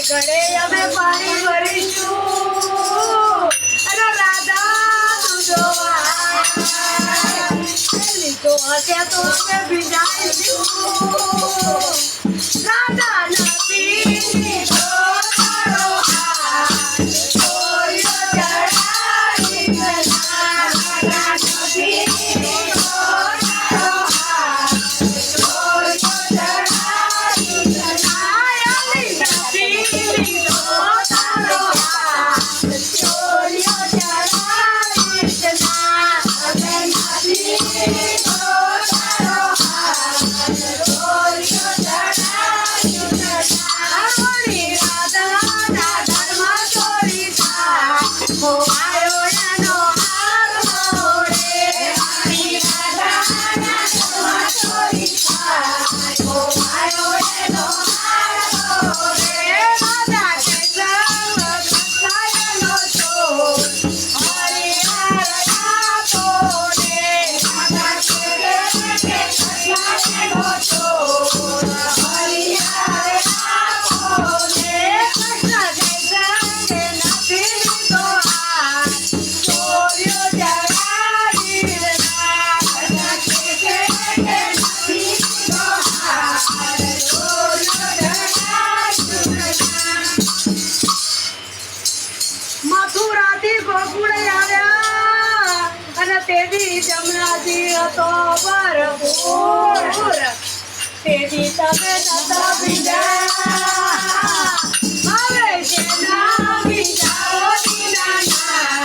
ઘડે અમે પાણી ભરીશું અને રાધા તું જોવા લીધો હશે તો અમે ભીજાઈશું રાધા નથી લીધો તારો હાથ છોડ્યો ચડાવી રાધા નથી લીધો તારો હાથ છોડ્યો મથુરાથી ગોકુળે આવ્યા અને તેથી જમનાજી હતો ભરપૂર તેથી તમે નતા બીજા હવે જેના બીજાઓ દીનાના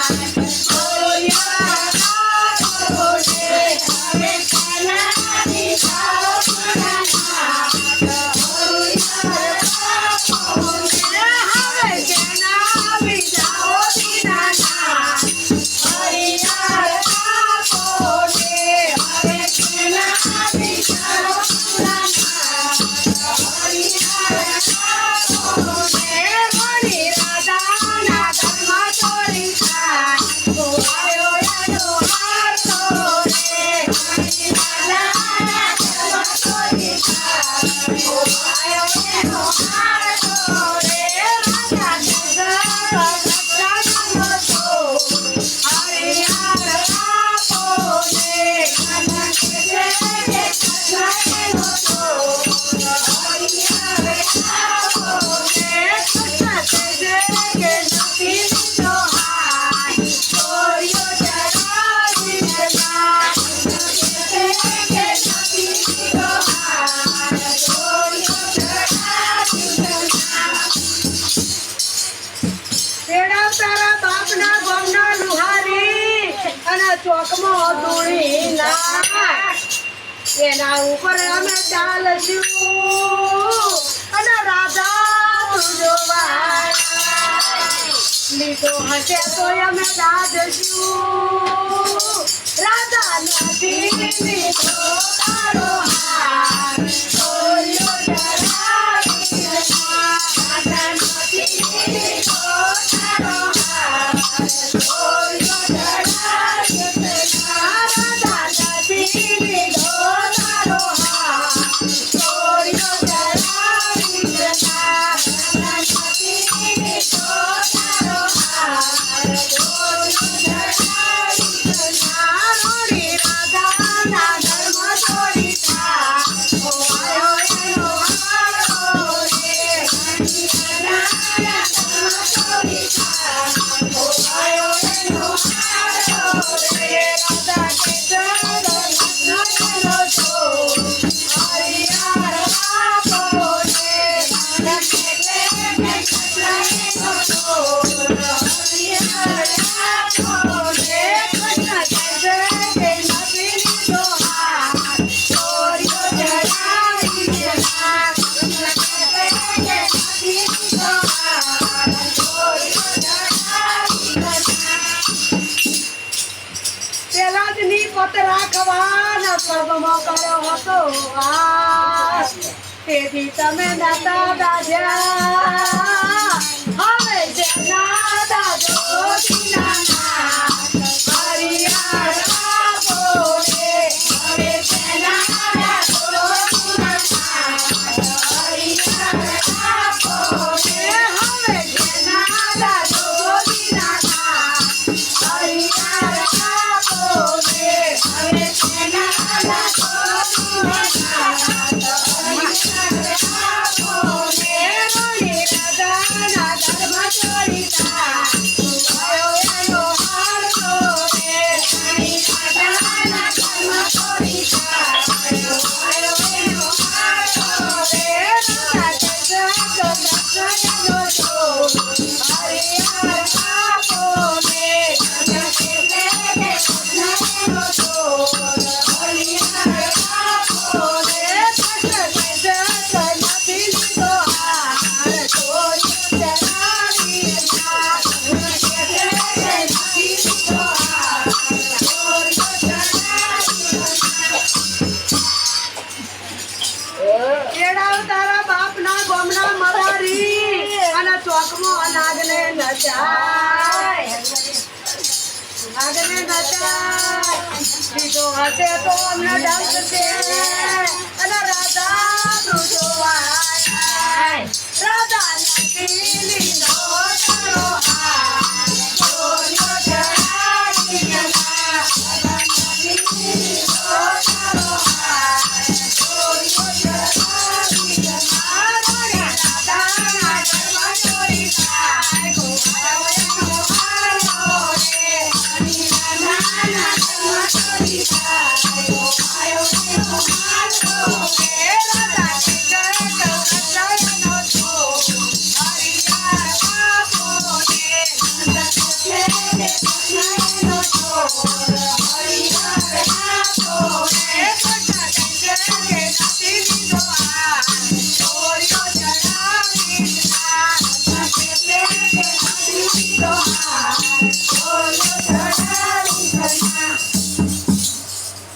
ચોકમાં ધૂળી નાખ એના ઉપર અમે ચાલશું અને રાધા તું જોવા લીધો હશે તો અમે દાદશું રાધા નથી લીધો તારો હાથ છોડ્યો ચડાવી રાધા નથી લીધો તારો હાથ છોડ્યો તેથી તમે દાદા દાદ્યા હવે જેના દાદો દીનાના હરિયાળા બોલે હવે જેના દાદો દીનાના હરિયાળા બોલે લોકમાં નાગને નચાય નાગને નચાય સીધો હશે તો અમને ડંક છે અને રાધા તું જોવાય રાધા નથી નો તારો હાથ જોયો જડાવી ગલા રાધા નથી નો તારો હાથ જોયો જડાવી ગલા રાધાના ઘરમાં ચોરી થાય ગોવાળાનો હારો રે નાના ઘરમાં ચોરી થાય ગોવાળાનો હારો રે રાધા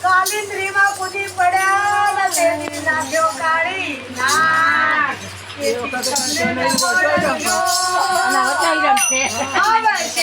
કાલિંદ્રીમાં કૂદી પડ્યા ને તેથી નાખ્યો કાળી નાગ. તેથી તમને બોલાવ્યો. હવે છે